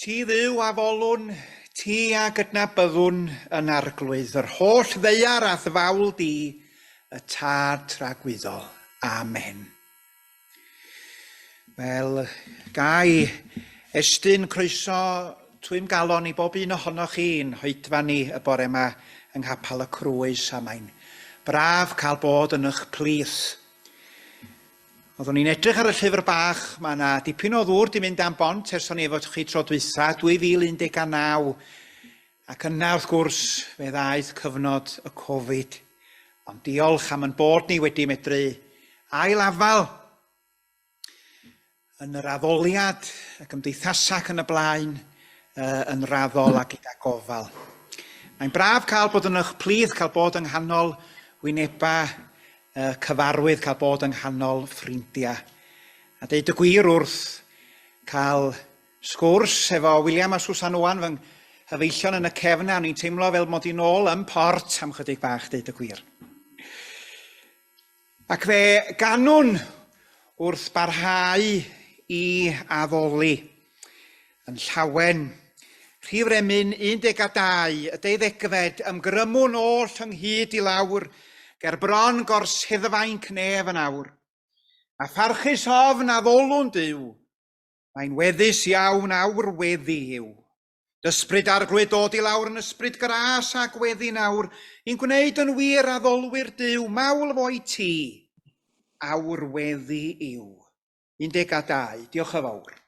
Ti dduw a folwn, ti a gydnabyddwn yn arglwydd, yr holl ddeiar a ddawl di, y tad tragwyddol. Amen. Wel, gai estyn croeso twym galon i bob un ohonoch chi'n hoedfa ni y bore yma yng Nghapel y Crwys, a mae'n braf cael bod yn eich plith. Oeddwn ni'n edrych ar y llyfr bach, mae yna dipyn o ddŵr di mynd am bont ers o'n efo chi tro dwytha, 2019, ac yna wrth gwrs fe ddaeth cyfnod y Covid. Ond diolch am yn bod ni wedi medru ailafal yn yr addoliad, y gymdeithasach yn y blaen, yn raddol ac gyda gofal. Mae'n braf cael bod yn eich plith, cael bod yng nghanol wyneba cyfarwydd, cael bod yng nghanol ffrindiau. A deud y gwir wrth cael sgwrs efo William a Susan Owen, fy nghyfeillion yn y cefna, ni'n teimlo fel mod i nôl yn Parch am chydig bach, deud y gwir. Ac fe ganwn wrth barhau i addoli yn Llawen, Rhif Remyn 12, y 12fed, ymgrymwn oll ynghyd i lawr, ger bron gorsheddfain cnef yn awr. A pharchus ofn a ddolwn Duw, mae'n weddus iawn awr weddi yw. Dysbryd arglwydd dod i lawr yn ysbryd gras a gweddi nawr, i'n gwneud yn wir a ddolwyr Duw, mawl fo'i ti, awr weddi yw. 12, diolch yn fawr.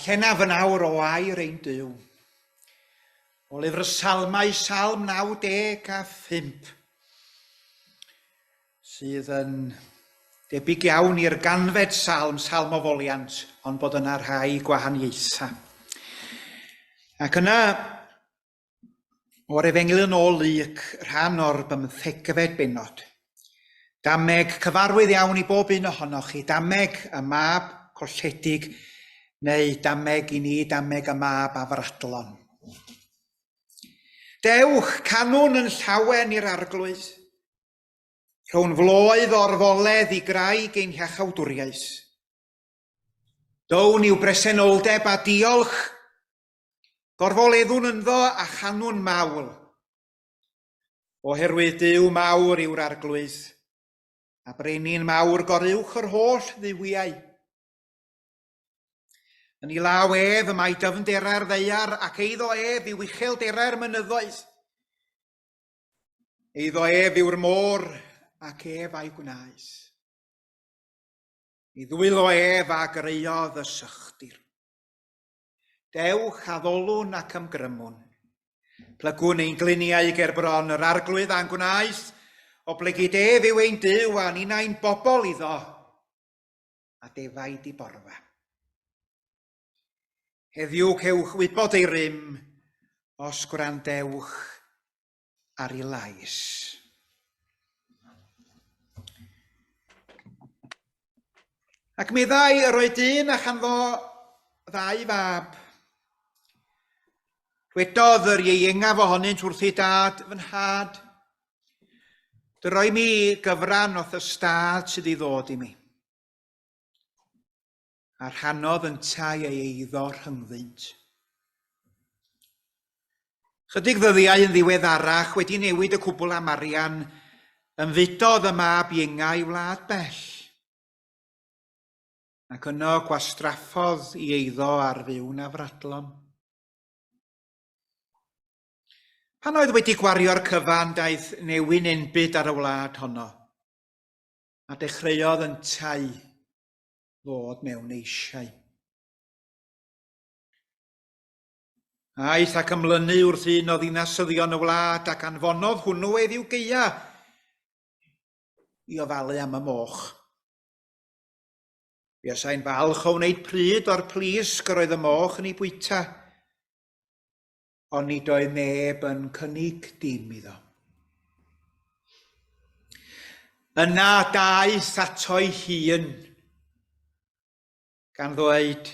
Llenaf yn awr o air ein Duw. O lyfr y Salmau, Salm 95, sydd yn debyg iawn i'r ganfed salm, salm o foliant, ond bod yna rhai gwahaniaethau. Ac yna, o'r efengyl yn ôl lyc, rhan o'r 15fed bennod. Dameg cyfarwydd iawn i bob un ohonoch chi, dameg y mab colledig, neu dameg i ni, dameg y mab afradlon. Dewch canwn yn llawen i'r arglwydd, rhwng floedd o'r foledd i greu geiniach awdwriaeth. Down i'w bresenoldeb a diolch, gorfoleddwn ynddo a chanwn mawl. Oherwydd Duw mawr yw'r arglwydd, a brenin mawr goruwch yr holl ddiwiau. Yn ei law ef y mae dyfndera'r ddeiar ac eiddo ef yw uchelderau'r mynyddoedd. Eiddo ef yw'r môr ac ef a'i gwnaeth. I ddwylo ef a greodd y sychdir. Dewch a ddolwn ac ymgrymwn. Plygwn ein gliniau ger bron yr arglwydd a'n gwnaeth, o blygyd ef yw ein Duw a ni'n ein bobl iddo, a defaid i borfa. Heddiw cewch wybod ei rym, os gwrandewch ar ei lais. Ac meddai yr oed un a chanddo ddau fab. Dwedodd yr ieuengaf ohonynt wrth ei dad, fy nhad. Dy roi mi gyfran o'th y stad sydd i ddod i mi. A rhannodd yntau ei eiddo rhyngddynt. Chydig ddyddiau yn ddiweddarach wedi newid y cwbl am arian, ymfudodd y mab iengau wlad bell. Ac yno gwastraffodd i eiddo ar fyw'n afradlon. Pan oedd wedi gwario'r cyfan, daeth newyn enbyd ar y wlad honno, a dechreuodd yntau ddod mewn eisiau. Aeth ac ymlynu wrth un o ddinasyddion y wlad ac anfonodd hwnnw eddiw geia i ofalu am y moch. Buasai'n falch o wneud pryd o'r plisg yr oedd y moch yn ei bwyta, ond nid oedd neb yn cynnig dim iddo. Yna daeth ato'i hun, gan ddweud,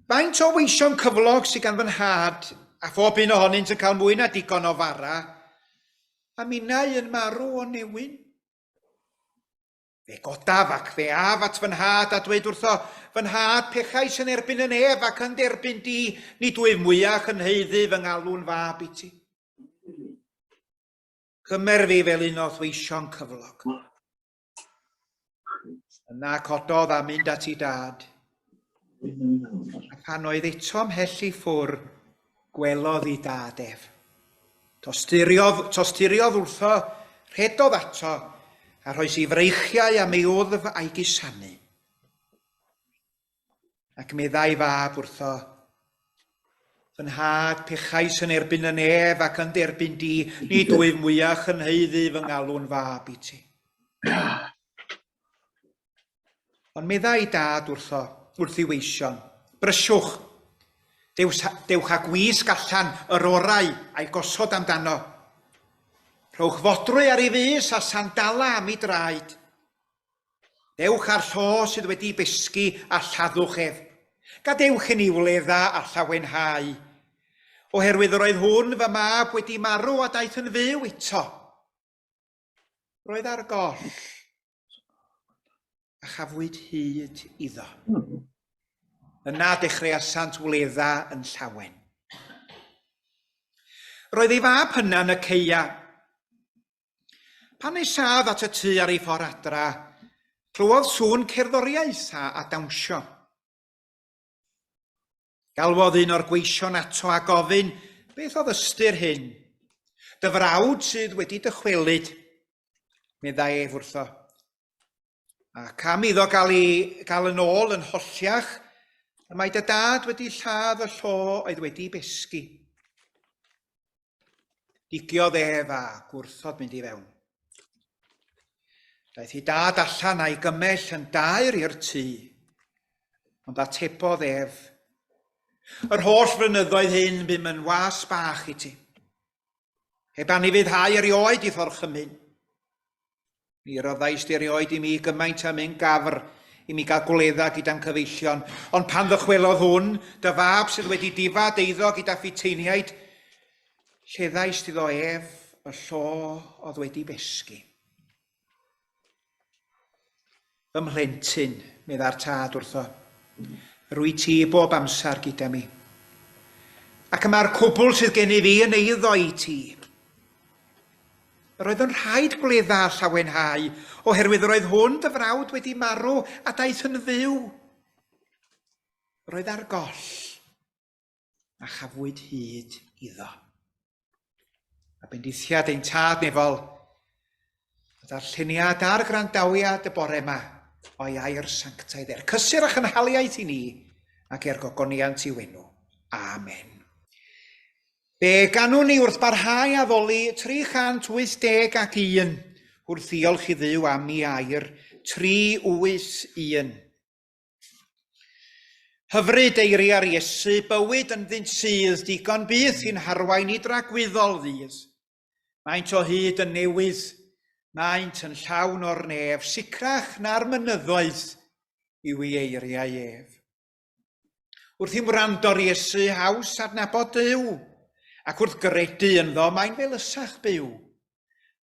faint o weision cyflog sydd gan fy nhad, a phob un ohonynt yn cael mwy na digon o fara, a minnau yn marw o newyn. Fe godaf ac fe af at fy nhad a dweud wrtho, fy nhad pechais yn erbyn yn ef ac yn derbyn di, nid wyf mwyach yn heiddi fy ngalw'n fab i ti. Cymer fi fel un o ddweision cyflog. Yna cododd a mynd at ei dad. A pan oedd eto ymhell i ffwr, gwelodd ei dad ef. Tosturiodd wrtho, rhedodd ato, a rhoes i freichiau am ei wddf a'i gusanu. Ac meddai fab wrtho, fy nhad pechais yn erbyn yn ef ac yn derbyn di, nid wyf mwyach yn heiddi fy ngalw'n fab i ti. Ond meddai dad wrth ei weision, brysiwch, dewch a gwisg allan yr orau a'i gosod amdano. Rhowch fodrwy ar ei fus a sandala am ei draed. Dewch ar llo sydd wedi besgu a lladdwch ef. Gadewch yn iwledda a llawenhau. Oherwydd yr oedd hwn fy mab wedi marw a daeth yn fyw eto. Roedd ar goll a chafwyd hyd iddo. Yna dechreuasant wledda yn llawen. Roedd ei fab hynna yn y ceia. Pan eisaf at y tŷ ar ei ffordd adra, clywodd sŵn cerddoriaeth a dawnsio. Galwodd un o'r gweision ato a gofyn, beth oedd ystyr hyn? Dy frawd sydd wedi dychwelyd, meddai ef wrtho. A cam iddo gael yn ôl yn holliach, A mae dy dad wedi lladd y llo oedd wedi besgu. Digiodd ef a gwrthod mynd i fewn. Daeth ei dad allan a'i gymell yn daer i'r tŷ, ond atebodd ef, yr holl flynyddoedd hyn bym yn was bach i ti. Heb anifuddhau erioed i thorchymyn. Mi roddais di erioed i mi gymaint am ein gafr i mi gael gwledda gyda'n cyfeillion, ond pan ddychwelodd hwn, dy fab sydd wedi difad eiddo gyda ffiteiniaid, lleddais iddo ef y llo oedd wedi besgu. Fy mhlentyn, medda'r tad wrtho, rwy ti bob amser gyda mi. Ac yma'r cwbl sydd gen i fi yn eiddo i ti. Roedd yn rhaid gwledda a llawenhau, oherwydd roedd hwn dy frawd wedi marw a daeth yn fyw. Roedd ar goll a chafwyd hyd iddo. A bendithiad ein tad nefol, y darlleniad a'r grandawiad y bore yma o'i air sanctaidd cysur a chynhaliaeth i ni ac gogoniant i wenw. Amen. Fe ganwn ni wrth barhau addoli 381 wrth ddiolch i Dduw am ei air 381. Hyfryd eiriau'r Iesu, bywyd yn ddinsydd, digon byth i'n harwain i dragwyddol ddydd. Maent o hyd yn newydd, maent yn llawn o'r nef, sicrach na'r mynyddoedd yw ei eiriau ef. Wrth i'm wrando'r Iesu haws adnabod Duw, ac wrth gredu ynddo, mae'n felysach byw.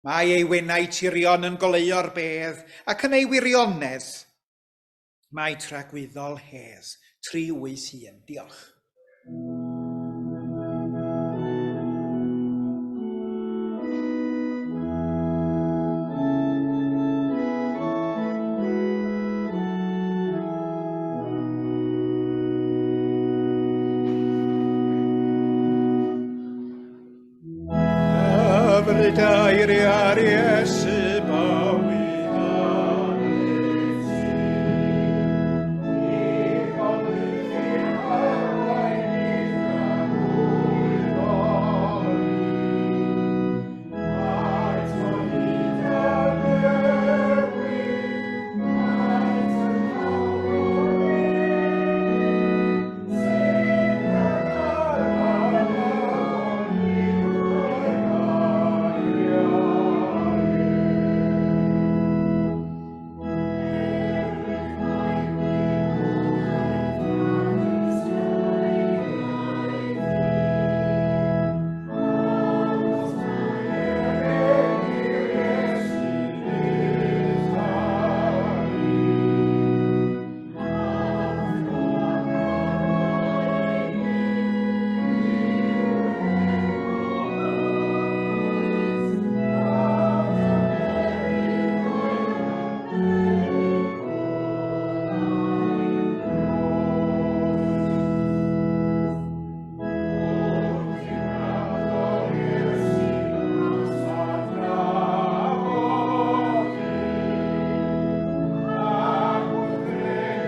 Mae ei wenau tirion yn goleio'r bedd, ac yn ei wirionedd, mae tragwyddol hez. 381. Diolch. Eiriau'r Iesu bywyd hanes i gofyn i'r arwain i dragwyddol maent o hyd yn newid, maent yn llawn o'r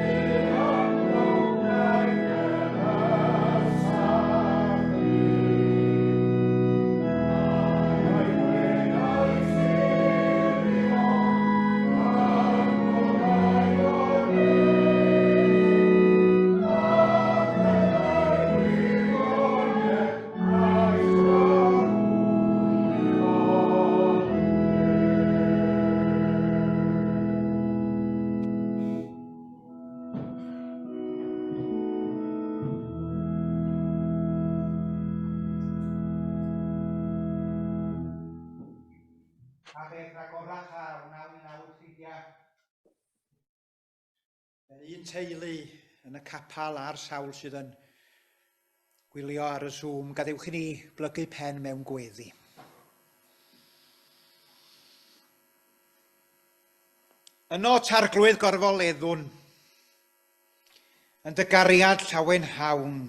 nef, sy'n un teulu yn y capal a'r sawl sydd yn gwylio ar y Zoom, gadewch i ni blygu pen mewn gweddi. Yno targlwydd gorfoleddwn, yn dy gariad llawen hawn.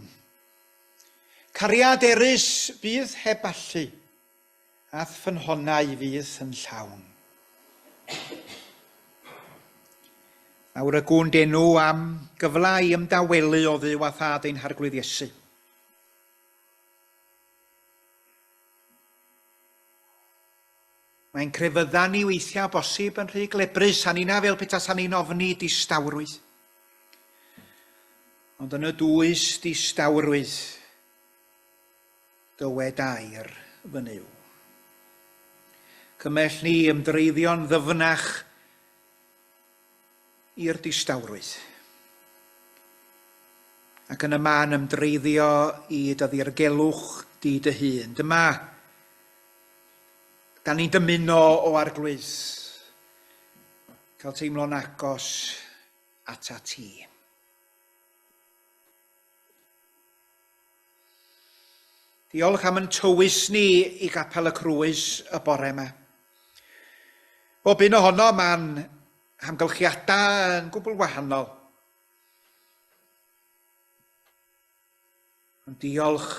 Cariad erys fydd heb allu, ath ffynhonnau fydd yn llawn. Nawr y gwn denw am gyfla i ymdawelu o ddiw a thad ein harglwydd Iesu. Mae'n crefydda ni weithiau bosib yn rhy glebrus, a nina fel petas ni'n ofni distawrwydd. Ond yn y dwys distawrwydd, dywed air fy nyw. Cymell ni ymdreiddio'n ddyfnach i'r distawrwydd. Ac yn y man ymdreiddio i dyddirgelwch di dy hun. Dyma, da ni'n dymuno o arglwydd, cael teimlo'n agos ata ti. Diolch am yn tywys ni i Gapel y Crwys y bore yma. Bob un ohono mae'n amgylchiadau yn gwbl wahanol. Ond diolch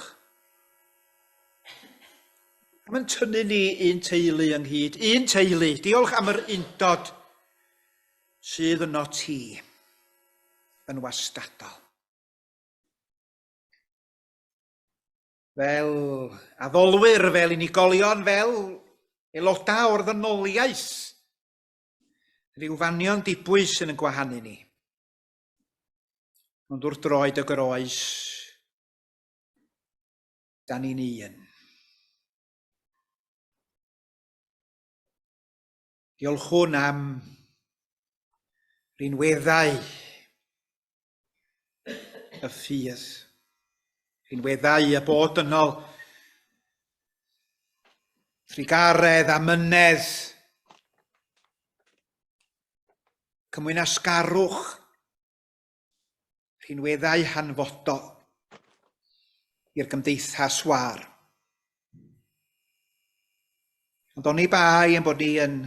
am yn tynnu ni un teulu ynghyd. Un teulu. Diolch am yr undod sydd yno ti yn wastadol. Fel addolwyr, fel unigolion, fel aelodau o'r ddynoliaeth. Rhyw fanion dibwys yn y gwahanu ni. Ond wrth droed y groes, da ni'n un. Diolchwn am rinweddau y ffydd. Rinweddau y bod yno ffrigaredd a mynedd, cymwyn asgarwch, rinweddau hanfodol i'r gymdeithas war. Ond o'n i bai yn bod ni yn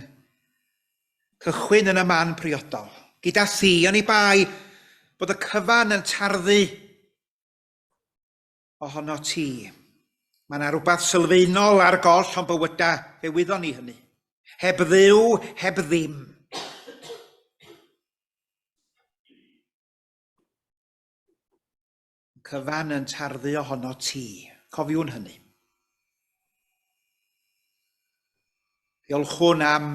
cychwyn yn y man priodol. Gyda thi, o'n i bai bod y cyfan yn tarddu ohono ti. Mae yna rhywbeth sylfaenol ar goll o'n bywyda fe wyddon ni hynny. Heb ddiw, heb ddim. Cyfan yn tarddu ohono ti. Cofiwn hynny. Diolchwn am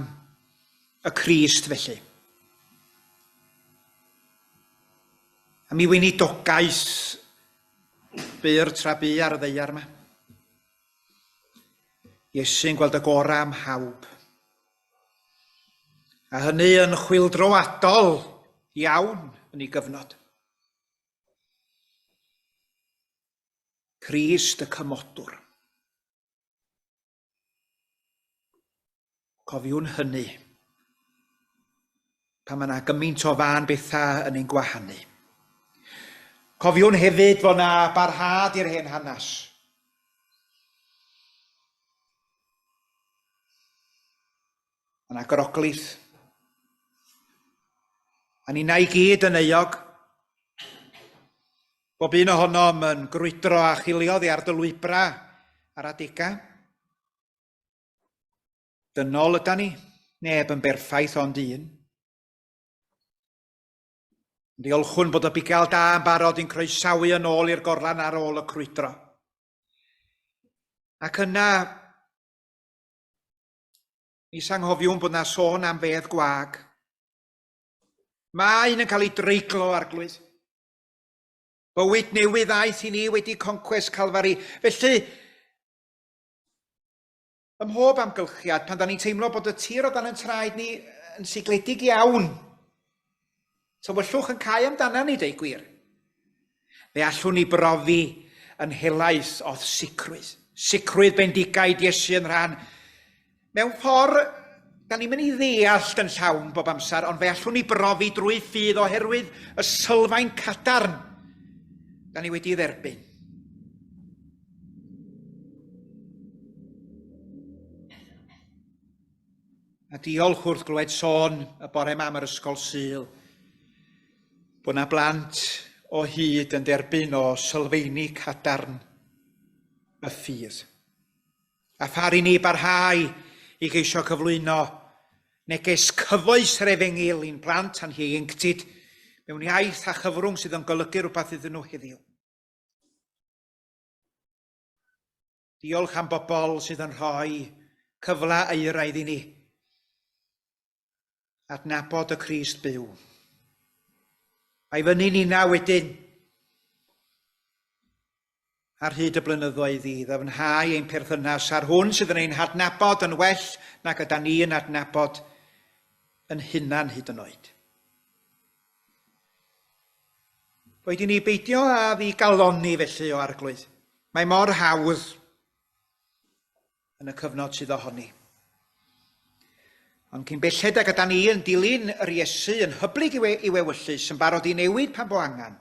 y Crist felly. A mi weinidogaeth byr tra bu ar y ddeiar yma. Iesu'n gweld y gorau am hawb. A hynny yn chwildroadol iawn yn ei gyfnod. Crist y cymodwr. Cofiwn hynny. Pan mae yna gymaint o fan bethau yn ein gwahanu. Cofiwn hefyd fod yna barhad i'r hen hanes. Mae yna groglith. A ni'n ei gyd yn euog. Bob un ohonom yn grwydro a chiliodd i ar dy lwybra ar adega. Dynol yda ni, neb yn berffaith ond un. Diolchwn bod y bugail da yn barod i'n croesawu yn ôl i'r gorlan ar ôl y crwydro. Ac yna, ni sanghofiwn bod yna sôn am fedd gwag. Mae'n yn cael ei dreiglo arglwydd. Bywyd newydd aeth i ni wedi conquest Calfari. Felly, ym mhob amgylchiad, pan da ni'n teimlo bod y tir o dan yn traed ni yn sigledig iawn, tywyllwch yn cael amdana ni, deu gwir. Fe allwn ni brofi yn helaeth oedd sicrwydd. Sicrwydd bendigaid Iesu yn rhan. Mewn ffordd, da ni'n mynd i ddeall yn llawn bob amser, ond fe allwn ni brofi drwy ffydd oherwydd y sylfaen cadarn da ni wedi dderbyn. A diolch wrth glywed sôn y bore yma am yr ysgol Sul, bod yna blant o hyd yn derbyn o sylfaeni cadarn y ffydd. A phar i ni barhau i geisio cyflwyno Neges cyfoes yr efengil i'n blant a'n ieuenctid mewn iaith a chyfrwng sydd yn golygu rhywbeth iddyn nhw heddiw. Diolch am bobl sydd yn rhoi cyfle eiraidd i ni adnabod y Crist byw. Mae fyny ni na wedyn ar hyd y blynyddoedd i ddyfnhau ein perthynas ar hwn sydd yn ein hadnabod yn well nag yda ni yn adnabod yn hunan hyd yn oed. Roedd i ni beidio a ddigaloni felly o arglwydd. Mae mor hawdd yn y cyfnod sydd ohoni. Ond cyn belled ag yda ni yn dilyn yr Iesu yn hyblyg i wewyllus yn barod i newid pan bo angan.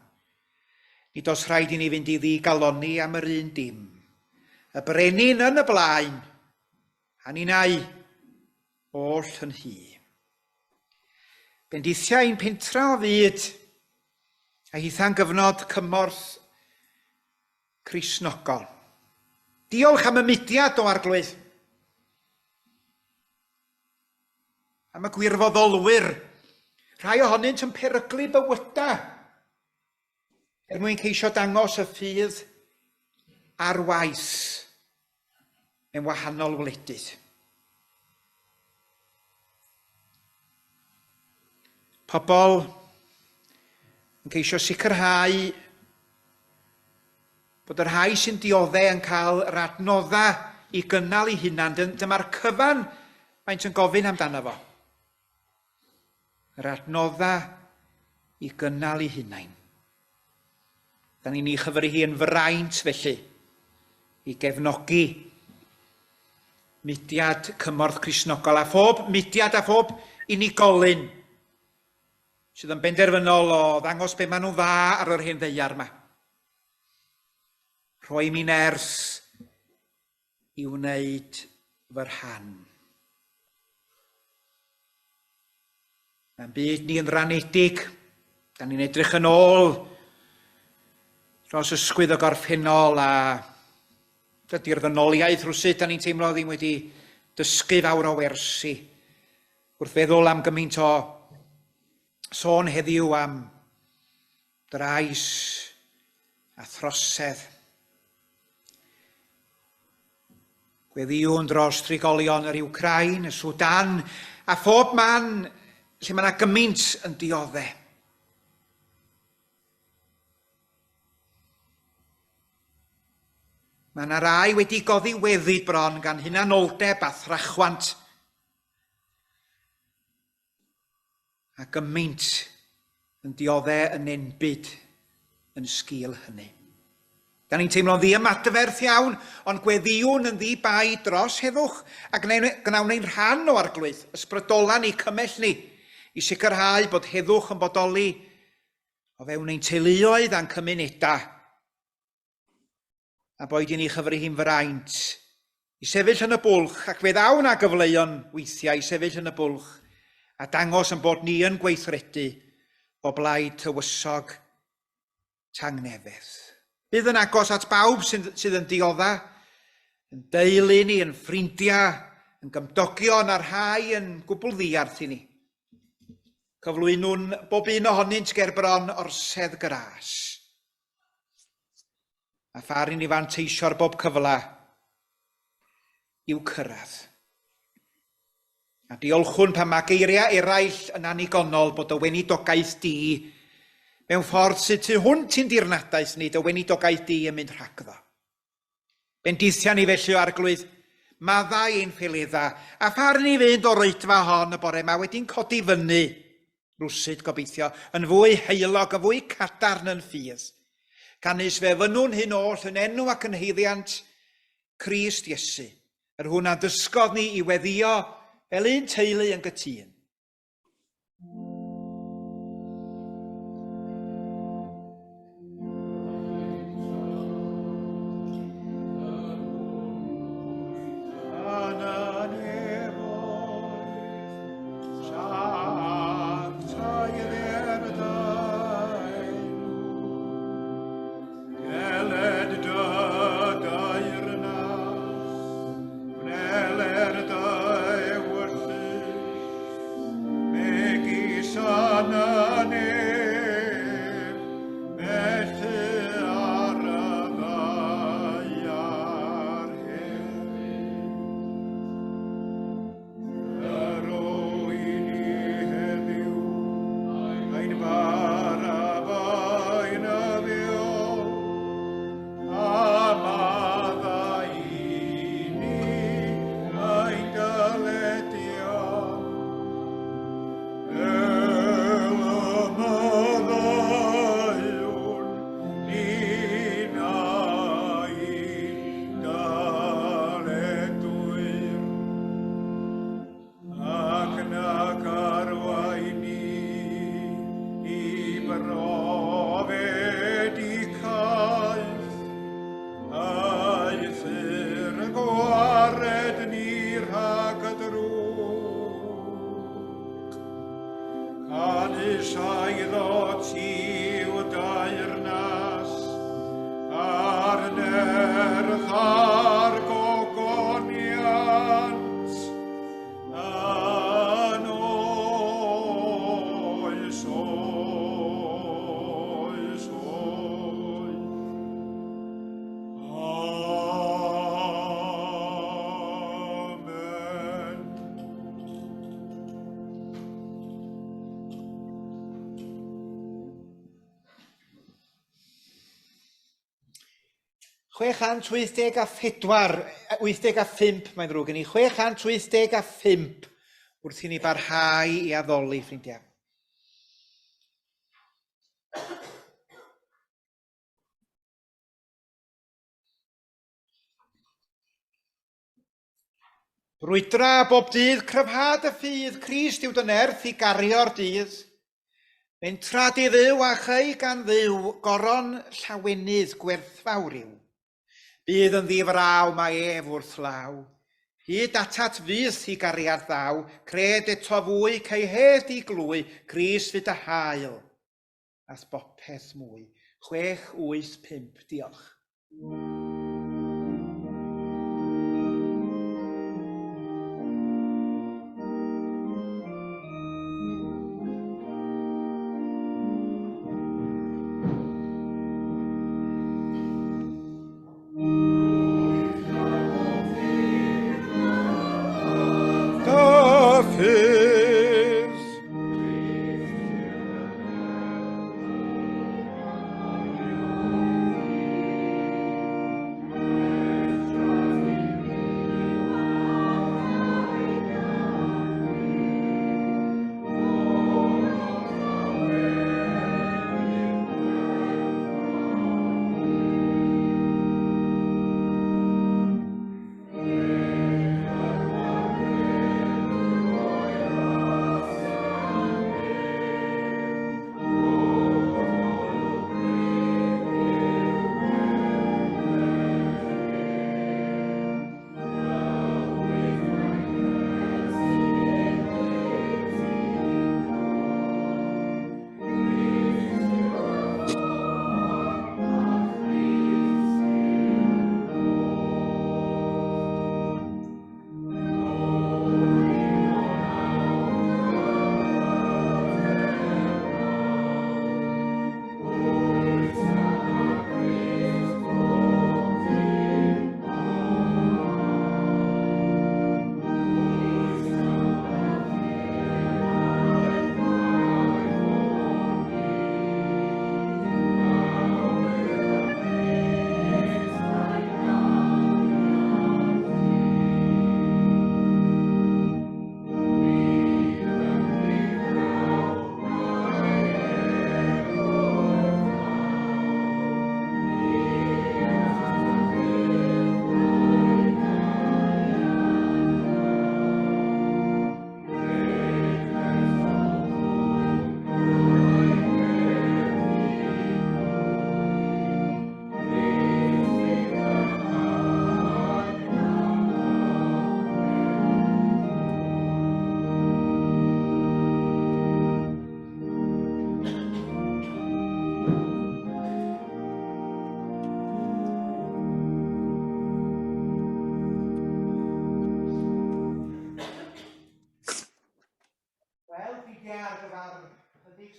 Nid oes rhaid i ni fynd i ddigaloni am yr un dim. Y brenin yn y blaen, a ninnau oll yn hy. Bendithia ein pentra o fyd a hitha'n gyfnod cymorth Cristnogol. Diolch am y mudiad o arglwydd. Am y gwirfoddolwyr. Rhai ohonynt yn peryglu bywyda mwyn ceisio dangos y ffydd a'r waith mewn wahanol wledydd. Pobl yn ceisio sicrhau bod yr rhai sy'n dioddau yn cael yr adnoddau i gynnal eu hunan. Dyma'r cyfan maent yn gofyn amdano fo. Yr adnoddau i gynnal eu hunain. Da ni'n ei chyfri hi yn fraint felly i gefnogi mudiad cymorth Cristnogol a phob mudiad a phob unigolyn sydd yn benderfynol o ddangos be maen nhw'n dda ar yr hen ddeiar yma. Rhoi mi nerth i wneud fy rhan. Mae'n byd ni yn ranedig, da ni'n edrych yn ôl dros ysgwydd o gorffennol a dydy'r ddynoliaeth rwsyd da ni'n teimlo ddim wedi dysgu fawr o wersi wrth feddwl am gymaint o sôn heddiw am drais a throsedd. Gweddiwn dros trigolion yr Ucrain, y Sudan, a phob man lle mae yna gymaint yn dioddau. Mae yna rai wedi goddi weddid bron gan hunanoldeb a thrachwant. A gymaint yn dioddau yn enbyd yn sgil hynny. Da ni'n teimlo'n ddi-ymadferth iawn, ond gweddiwn yn ddi-bai dros heddwch a gnawn ni'n rhan o arglwydd, ysbrydolan ni, cymell ni, i sicrhau bod heddwch yn bodoli o fewn ein teuluoedd a'n cymunedau, a boed i ni chyfri hi'n fraint i sefyll yn y bwlch ac fe ddawn â gyfleuon weithiau i sefyll yn y bwlch a dangos yn bod ni yn gweithredu o blaid tywysog tangnefedd. Bydd yn agos at bawb sydd yn diodda, yn deulu ni, yn ffrindiau, yn gymdogion a'r rhai yn gwbl ddiarth i ni. Cyflwynwn bob un ohonynt ger bron orsedd gras. A pharin i fanteisio'r bob cyfle i'w cyrraedd. A diolchwn pan mae geiriau eraill yn anigonol bod y wenidogaeth di mewn ffordd sydd tu hwnt i'n dirnadaeth ni, dy wenidogaeth di yn mynd rhagddo. Bendithia ni felly o arglwydd, maddau ein ffeleddau, a pharin i fynd o reitfa hon y bore yma wedi'n codi fyny, rwsyd gobeithio, yn fwy heilog, yn fwy cadarn yn ffydd. Canis fe fynwn hyn oll yn enw ac yn heiddiant Crist Iesu, yr hwnna dysgodd ni i weddio fel un teulu yn gytun. 684, mae'n ddrwg gen i, 685 wrth i ni barhau i addoli, ffrindiau. Brwydra bob dydd, cryfhad y ffydd, Crist yw dy nerth i gario'r dydd. Mae'n tradu dduw a cheu gan dduw, goron llawenydd gwerthfawr yw. Bydd yn ddifraw mae ef wrth law. Hyd atat fydd i gariad ddaw, cred eto fwy, ceihed i glwy, Crist fydd y hael. As bopeth mwy. 685, diolch.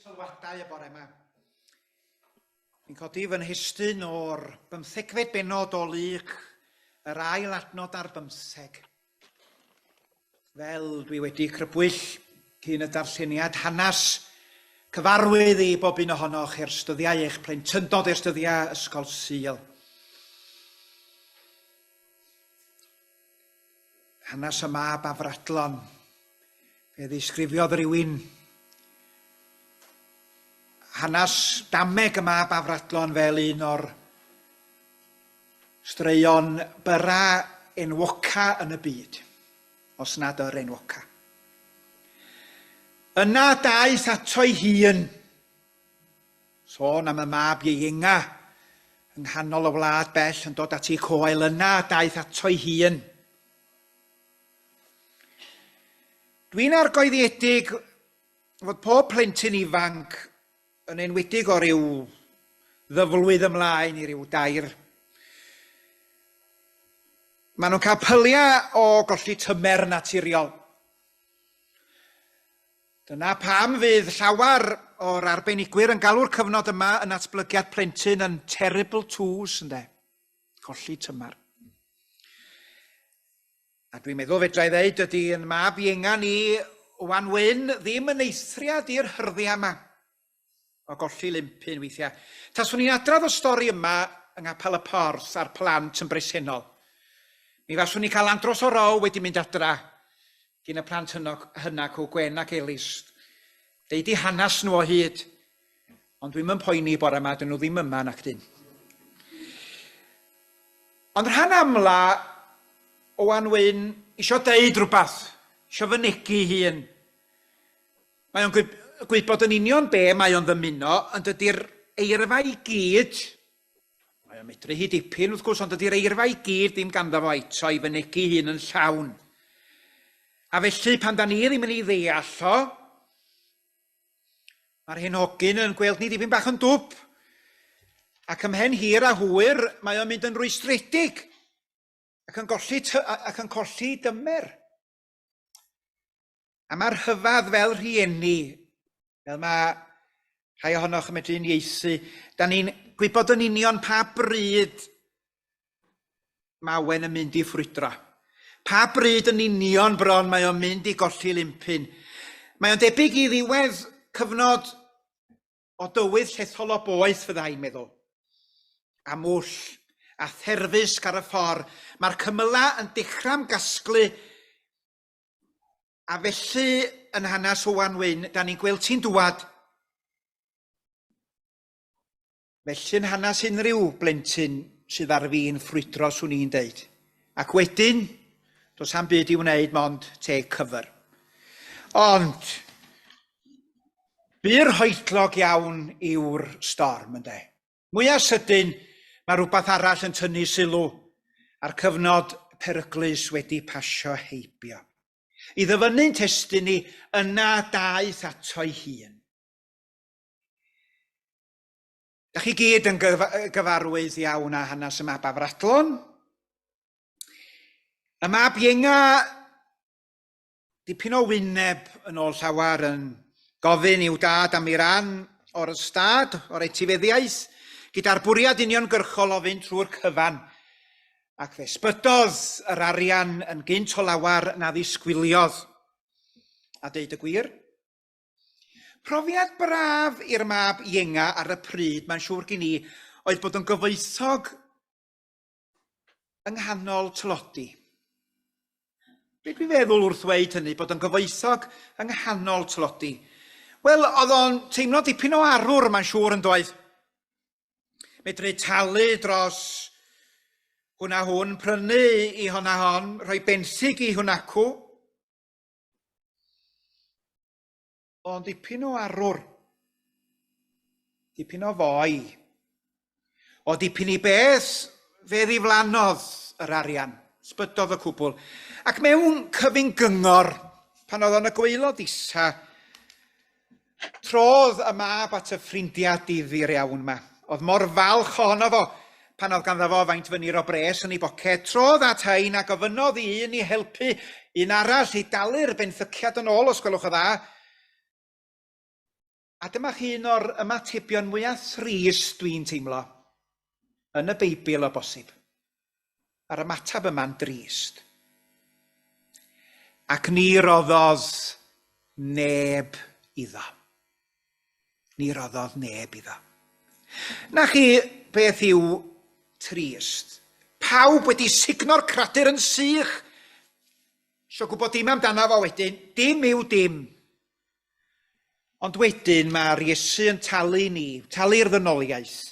Sylwadau y bore yma. Ni'n codi fy nhestyn o'r 15fed benod o Lug, yr ail adnod ar 15. Fel dwi wedi crybwyll cyn y darlleniad hanes cyfarwydd i bob un ohonoch i'r styddiau eich plentyndod i'r styddiau ysgol Sul. Hanes y mab Afradlon, fe ddisgrifiodd rywun hanes dameg y mab Afradlon fel un o'r straeon byra enwoca yn y byd, os nad yr enwoca. Yna daeth ato'i hun, sôn am y mab ieinga yng nghanol y wlad bell yn dod at ei coel, yna daeth ato'i hun. Dwi'n argoeddiedig fod pob plentyn ifanc yn enwedig o ryw ddyflwydd ymlaen i ryw dair. Maen nhw'n cael pyliau o golli tymer naturiol. Dyna pam fydd llawer o'r arbenigwyr yn galw'r cyfnod yma yn atblygiad plentyn yn terrible twos, ynde? Colli tymar. A dwi'n meddwl fedra i ddeud ydy yn mab ienga ni Wan Wyn ddim yn eithriad i'r hyrddiau yma o golli limpyn weithiau. Taswn i'n adrodd y stori yma yng ngapel y Parch a'r plant yn bresennol. Mi faswn ni cael andros o row wedi mynd adra gyn y plant hynnac o Gwen ac Eglwys. Deud i hanes nhw o hyd, ond dwi'n mynd poeni bore yma, dyn nhw ddim yma nac dyn. Ond rhan amla o Anwyn isio deud rhywbeth, isio fynegu hun. Mae o'n gwybod yn union be mae o'n ddymuno, ond ydy'r eirfa i gyd, mae o'n medru hi dipyn wrth gwrs, ond ydy'r eirfa i gyd ddim ganddo fo eto i fynegu hun yn llawn. A felly pan da ni ddim yn ei ddeall o, mae'r hyn hogyn yn gweld ni dipyn bach yn dwb, ac ymhen hir a hwyr mae o'n mynd yn rwystredig ac yn colli dymer. A mae'r hyfad fel rhieni, fel mae rhai ohonoch yn medru unieithu, da ni'n gwybod yn union pa bryd mae Owen yn mynd i ffrwydro. Pa bryd yn union bron mae o'n mynd i golli limpyn. Mae o'n debyg i ddiwedd cyfnod o dywydd llethol o boeth fydda i'n meddwl. A mwll, a therfysg ar y ffordd. Mae'r cymylau yn dechrau'n gasglu. A felly yn hanes o Anwyn, da ni'n gweld ti'n dwad. Felly'n hanes unrhyw blentyn sydd ar fi'n ffrwydro, swn i'n deud. Ac wedyn, does am byd i wneud mond teg cyfer. Ond, by'r hoetlog iawn yw'r storm, ynddo. Mwya sydyn, mae rhywbeth arall yn tynnu sylw a'r cyfnod peryglus wedi pasio heibio. I ddyfynnu'n testyn ni, yna daeth ato'i hun. Da chi gyd yn gyfarwydd iawn â hanes y mab Afradlon. Y mab Ienga, dipyn o wyneb yn ôl llawer yn gofyn i'w dad am ei ran o'r ystad, o'r etifeddiaeth, gyda'r bwriad uniongyrchol o fynd trwy'r cyfan. Ac fe sbydodd yr arian yn gynt o lawar na ddisgwyliodd. A deud y gwir, profiad braf i'r mab Ienga ar y pryd, mae'n siŵr gen i, oedd bod yn gyfoethog yng nghanol tylodi. Be dwi'n feddwl wrth ddweud hynny, bod yn gyfoethog yng nghanol tylodi? Wel, oedd o'n teimlo dipyn o arwr, mae'n siŵr yn doedd. Medru talu dros hwnna hwn, prynu i hwnna hon, rhoi bensig i hwnna cw. Ond dipyn o arwr, dipyn o foi, o dipyn i beth fe ddiflannodd yr arian, sbydodd y cwbl. Ac mewn cyfyn gyngor, pan oedd o'n y gwaelod isa, trodd y mab at y ffrindiau difyr iawn yma. Oedd mor falch ohono fo, pan oedd ganddo fo faint fynyr o bres yn ei boced, trodd at hain a gofynodd i un i helpu un arall i dalu'r benthyciad yn ôl, os gwelwch o dda. A dyma chi un o'r ymatebion mwyaf thrist dwi'n teimlo yn y Beibl o bosib. A'r ymateb yma'n drist. Ac ni roddodd neb iddo. Ni roddodd neb iddo. Na chi beth yw trist. Pawb wedi signo'r cradur yn sych. Sio gwybod dim amdano fo wedyn. Dim yw dim. Ond wedyn mae'r Iesu yn talu ni, talu'r ddynoliaeth,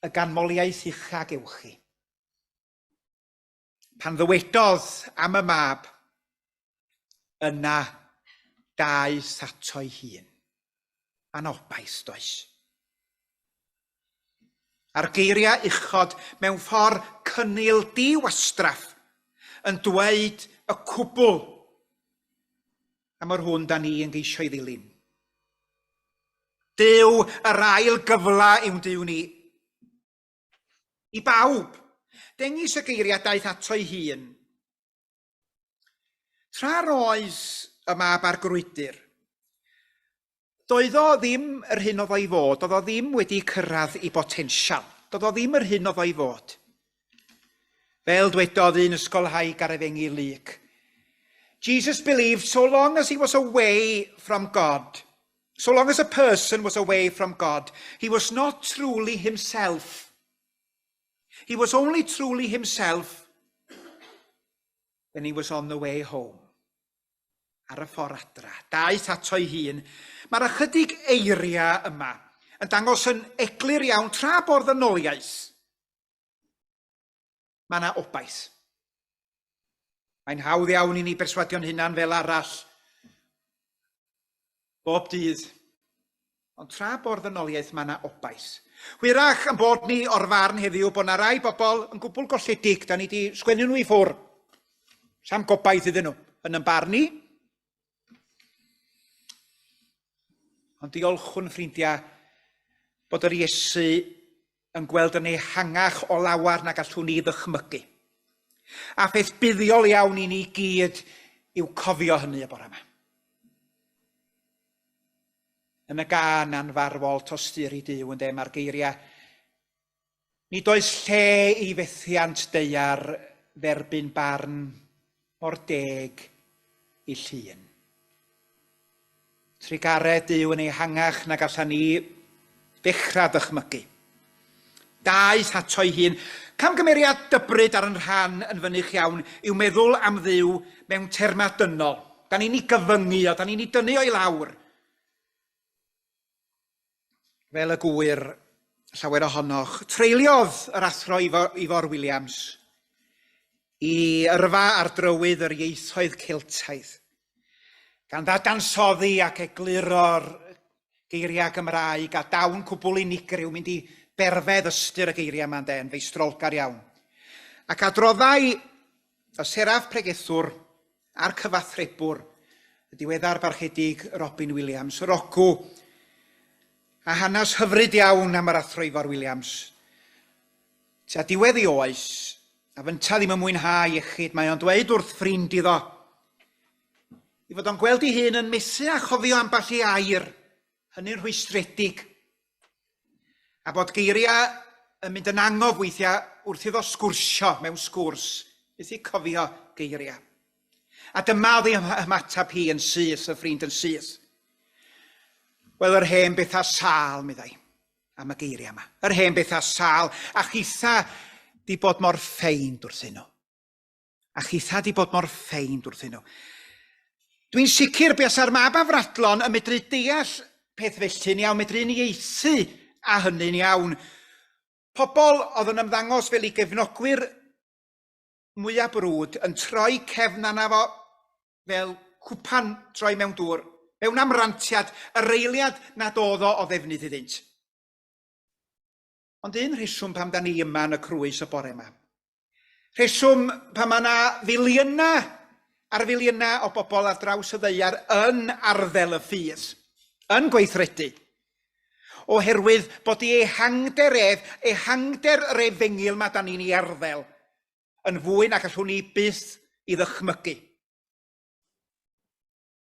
y ganmoliaeth ucha gewch chi. Pan ddywedodd am y mab, yna daeth ato'i hun. Anobaith does. A'r geiriau uchod mewn ffordd cynnil di-wastraff yn dweud y cwbl am yr hwn da ni yn geisio ei ddilyn. Dyw yr ail gyfla yw'n dyw ni. I bawb, dengis y geiriau daeth ato'i hun. Tra'r oes y mab a'r grwydr, doedd o ddim yr hyn oedd o'i fod, doedd o ddim wedi cyrraedd ei botensial. Doedd o ddim yr hyn oedd o'i fod. Fel dwedodd un ysgolhaig ar Efengi Lyc, Jesus believed so long as he was away from God, so long as a person was away from God, he was not truly himself. He was only truly himself when he was on the way home. Ar y ffordd adra, daeth ato'i hun. Mae'r ychydig eiriau yma yn dangos yn eglur iawn tra bo'r ddynoliaeth. Mae yna obaith. Mae'n hawdd iawn i ni berswadio'n hunan fel arall bob dydd. Ond tra bo'r ddynoliaeth mae yna obaith. Hwyrach yn bod ni o'r farn heddiw bod yna rai bobl yn gwbl golledig. Da ni wedi sgwennu nhw i ffwr. Sam gobaith iddyn nhw yn barn ni. Ond diolchwn ffrindiau bod yr Iesu yn gweld yn ehangach o lawar nag allwn ni ddychmygu. A peth buddiol iawn i ni gyd yw cofio hynny y bore yma. Yn y gan anfarwol tostur i Duw ynde, mae'r geiriau. Nid oes lle i fethiant deiar dderbyn barn o'r deg i llun. Trigaredd Duw yn ehangach nag allan ni ddechrau dychmygu. Daeth ato'i hun. Camgymeriad dybryd ar yn rhan yn fynych iawn yw meddwl am Dduw mewn terma dynol. Da ni'n ei gyfyngu o, da ni'n ei dynnu o'i lawr. Fel y gwyr llawer ohonoch, treuliodd yr athro Ifor Williams i yrfa ar drywydd yr ieithoedd Celtaidd, gan ddadansoddi ac egluro'r geiriau Gymraeg a dawn cwbl unigryw mynd i berfedd ystyr y geiriau yma'n den, feistrolgar iawn. Ac adroddau y seraf pregethwr a'r cyfathrebwr, y diweddar barchedig Robin Williams, yr ogw, a hanes hyfryd iawn am yr athro Ifor Williams. Tua diwedd ei oes, a fynta ddim yn mwynhau iechyd, mae o'n dweud wrth ffrind iddo, i fod o'n gweld ei hun yn mesu a chofio ambell i air, hynny'n rhwystredig, a bod geiriau yn mynd yn angof weithiau wrth iddo sgwrsio mewn sgwrs, beth i cofio geiriau. A dyma oedd ei ymateb hi yn syth, y ffrind yn syth. Wel, yr hen betha sâl, meddai, am y geiriau yma. Yr hen betha sâl, a chitha di bod mor ffeind wrthyn nhw. A chitha di bod mor ffeind wrthyn nhw. Dwi'n sicr beth a'r mab a fradlon yn medru deall peth felly'n iawn, medru unieithu a hynny'n iawn. Pobl oedd yn ymddangos fel i gefnogwyr mwyaf brwd yn troi cefn arna fo fel cwpan troi mewn dŵr, mewn amrantiad, y reiliad nad oedd o ddefnydd iddynt. Ond un rheswm pam da ni yma yn y Crwys y bore yma. Rheswm pam yna filiynau ar filiynau o bobl ar draws y ddeiar yn arddel y ffydd, yn gweithredu. Oherwydd bod ei ehangder yr efengil mae da ni'n ei arddel, yn fwy nag allwn ni byth i ddychmygu.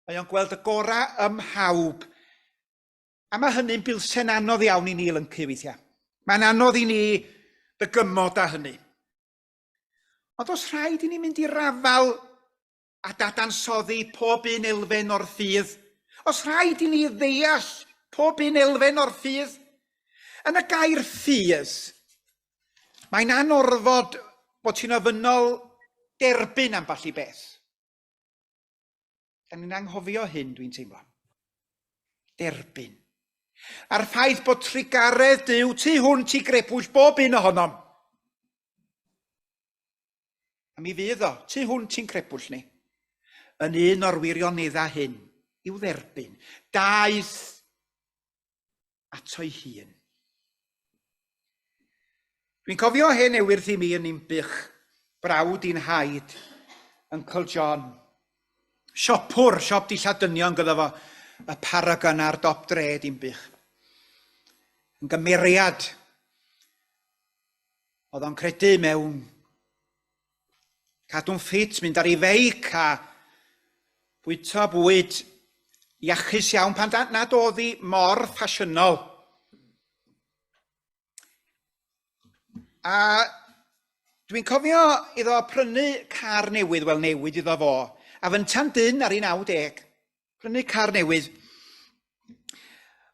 Mae o'n gweld y gorau ym mhawb. A mae hynny'n bilsen anodd iawn i ni lyncu weithiau. Mae'n anodd i ni ddygymod â hynny. Ond os rhaid i ni mynd i rafal a dadansoddi pob un elfen o'r ffydd, os rhaid i ni ddeall pob un elfen o'r ffydd, yn y gair ffydd, mae'n anorfod bod ti'n ofynol derbyn ambell i beth. Da ni'n anghofio hyn, dwi'n teimlo. Derbyn. A'r ffaith bod trigaredd Duw tu hwnt i Grepwll bob un ohonom. A mi fydd o, tu hwnt i'n Crepwll ni, yn un o'r wirioneddau hyn, i'w dderbyn. Daeth ato'i hun. Dwi'n cofio hen ewyrth i mi yn Imbych, brawd i'n haid, Uncle John. Siop dilladdynion gyda fo, y Paragon ar dop dred Imbych. Yn gymeriad, oedd o'n credu mewn cadw'n ffit, mynd ar ei feic a bwyta bwyd iachus iawn pan nad oedd hi mor ffasiynol. A dwi'n cofio iddo prynu car newydd, wel newydd iddo fo, a fynta'n dyn ar ei 90, prynu car newydd.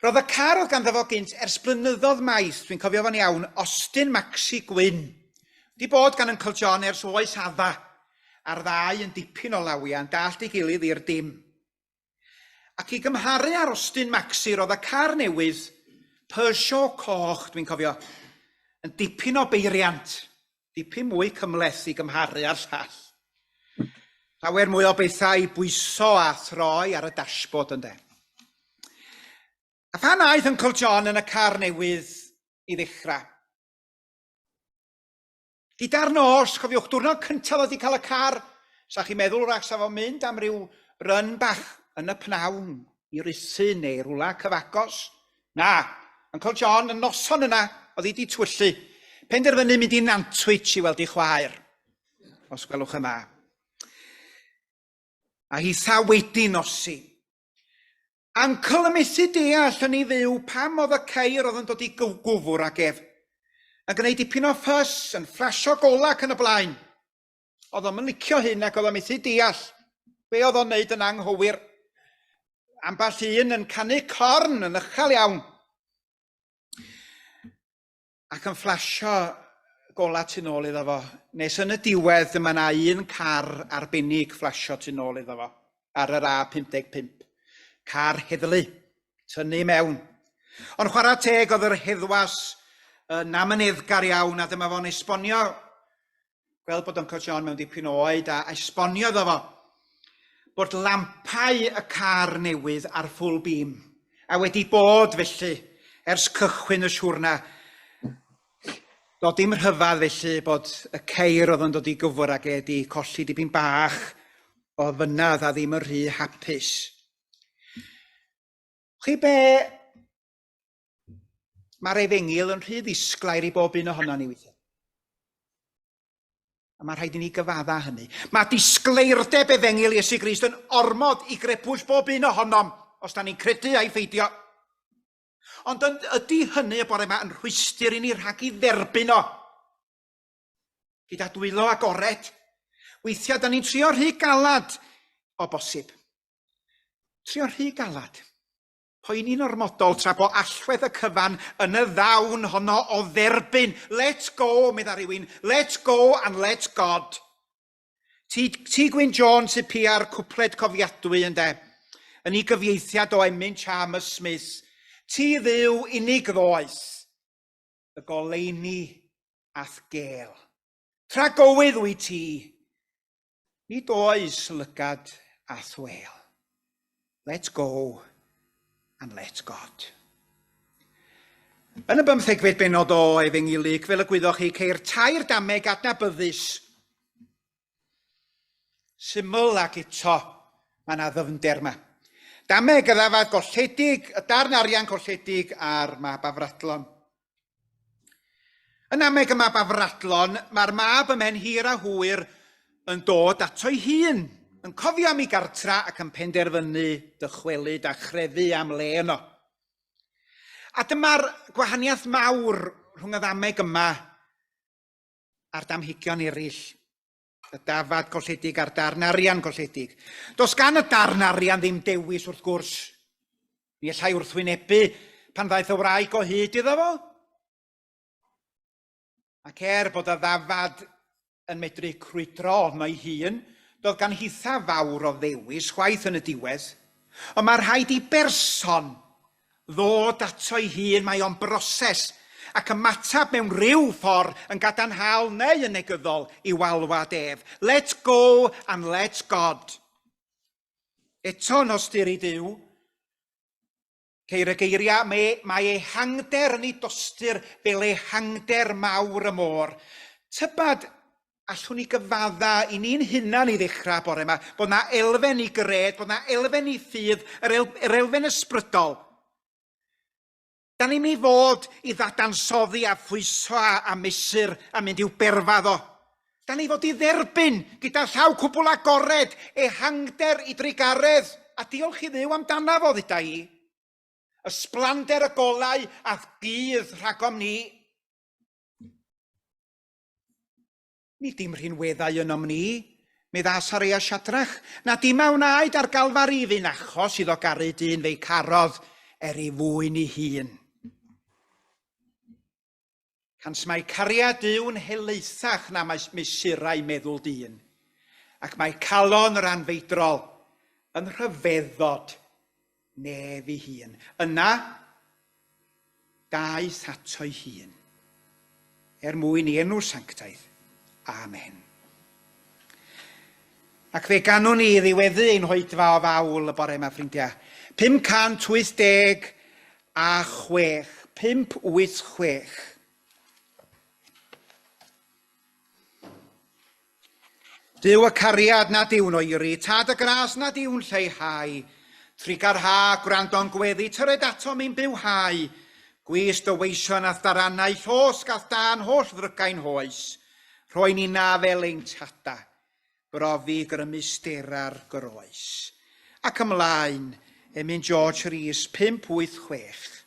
Roedd y car oedd ganddo fo gynt ers blynyddoedd maith, dwi'n cofio fo'n iawn, Austin Maxi gwyn. Di bod gan Uncle John ers oes adda, a'r ddau yn dipyn o lawiau'n dallt ei gilydd i'r dim. Ac i gymharu ar Ostyn Maxi, roedd y car newydd, Peugeot coch, dwi'n cofio, yn dipyn o beiriant, dipyn mwy cymleth i gymharu ar llall. Llawer mwy o bethau i bwyso a throi ar y dashboard ynde. A phan aeth Uncle John yn y car newydd i ddechrau? Gyda'r nos, cofiwch, diwrnod cyntaf oedd i cael y car, sa chi'n meddwl rach sa fo'n mynd am ryw ryn bach yn y pnawn i Rusu neu rwla cyfagos. Na, Uncle John yn noson yna, oedd hi di twyllu, penderfynu mynd i Nantwich i weld ei chwaer, os gwelwch yma. A hitha wedi nosi. Uncle y methu deall yn ei fyw pam oedd y ceir oedd yn dod i gwfwr ag ef. Yn gwneud dipyn o ffys, yn fflasio gola ac yn y blaen. Oedd o'n licio hyn ac oedd o'n methu deall. Be oedd o'n wneud yn anghywir? Amball un yn canu corn yn uchel iawn. Ac yn fflasio gola tu nôl iddo fo. Nes yn y diwedd yma yna un car arbennig fflasio tu nôl iddo fo. Ar yr A55. Car heddlu. Tynnu mewn. Ond chwarae teg oedd yr heddwas nam yn eddgar iawn a dyma fo'n esbonio. Gweld bod Uncle John mewn dipyn o oed a esbonio iddo fo. Bod lampau y car newydd ar full beam. A wedi bod felly ers cychwyn y siwrna. Doedd dim rhyfedd felly bod y ceir oedd yn dod i gyfwr ag di colli dipyn bach o fynydd a ddim yn rhy hapus. Chi be, mae'r Efengil yn rhy ddisglair i bob un ohono ni weithiau. A mae rhaid i ni gyfadda hynny. Mae disgleirdeb Efengil Iesu Grist yn ormod i grepwll bob un ohonom os da ni'n credu a'i pheidio. Ond ydy hynny y bore yma yn rhwystyr i ni rhag i dderbyn o. Gyda dwylo agored. Weithiau, da ni'n trio rhy galad o bosib. Trio rhy galad. Poeni'n ormodol tra bo allwedd y cyfan yn y ddawn honno o dderbyn. Let's go, medda rhywun. Let's go and let's God. T. Gwyn Jones y PR cwpled cofiadwy ynde. Yn ei gyfieithiad o Emyn Chalmers Smith. Ti ddiw unig ddoes, y goleini ath gel. Tra gowydd wyt ti, nid oes lygad a thwel. Let's go and let's God. Yn y 15fed bennod o Efengilig, fel y gwyddoch chi, ceir tair dameg adnabyddus. Syml ac eto, mae yna ddyfnder yma. Dameg y ddafad golledig, y darn arian golledig a'r mab afradlon. Yn ameg y mab afradlon, mae'r mab ym mhen hir a hwyr yn dod ato'i hun, yn cofio am ei gartra ac yn penderfynu dychwelyd a chrefu am le yno. A dyma'r gwahaniaeth mawr rhwng y ddameg yma a'r damhigion eraill. Y dafad golledig a'r darn arian golledig. Does gan y darn arian ddim dewis wrth gwrs. Ni allai wrthwynebu pan ddaeth y wraig o hyd iddo fo. Ac bod y ddafad yn medru crwydro o'i hun, doedd gan hitha fawr o ddewis chwaith yn y diwedd. Ond mae rhaid i berson ddod ato'i hun, mae o'n broses ac ymatab mewn ryw ffordd yn gadarnhaol neu yn negyddol i walwad ef. Let's go and let's God. Eto nos dyr i Duw, ceir y geiriau, mae ehangder yn ei dostur fel ehangder mawr y môr. Tybad, allwn ni gyfadda i ni'n hunan i ddechrau bore yma, bod na elfen i gred, bod na elfen i ffydd, yr elfen ysbrydol. Da ni'n mi fod i ddadansoddi a phwyso a mesur a mynd i'w berfad o. Da ni fod i dderbyn gyda llaw cwbl agored, ehangder i drigaredd, a diolch i Dduw amdana fo ddyda i. Ysblander y golau a gydd rhagom ni. Ni dim rhinweddau ynom ni, medda Saria Siadrach, na dim awnaid ar galfar i fi'n achos iddo garu dyn fe'i carodd ei fwyn ei hun. Hans mae cariad Duw'n helaethach na mae mesurau meddwl dyn, ac mae calon yr anfeidrol yn rhyfeddod nef ei hun. Yna, daeth ato'i hun, mwyn i enw'r sanctaidd. Amen. Ac fe ganwn ni ddiweddu ein hoedfa o fawl y bore yma, ffrindiau. 586. 586. Dyw y cariad na diwn oeri, tad y gras na diwn lleihau. Trigar ha, gwrando'n gweddi, tyred ato mi'n bywhau. Gwys dyweision a tharanau, llos gath dan holl ddrygain hoes. Rhoi ni na fel ein tada, brofi grymusterar groes. Ac ymlaen, emyn George Rhys, 586.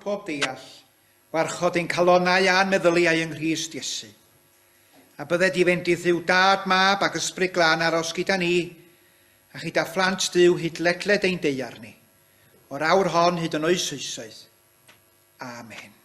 pob deall, warchod ein calonau a'n meddyliau yng Nghrist Iesu. A bydde di fendydd ddiw dad, mab ac ysbryd glân aros gyda ni, a gyda phlant Duw hyd ledled ein deiar ni, o'r awr hon hyd yn oes oesoedd. Amen.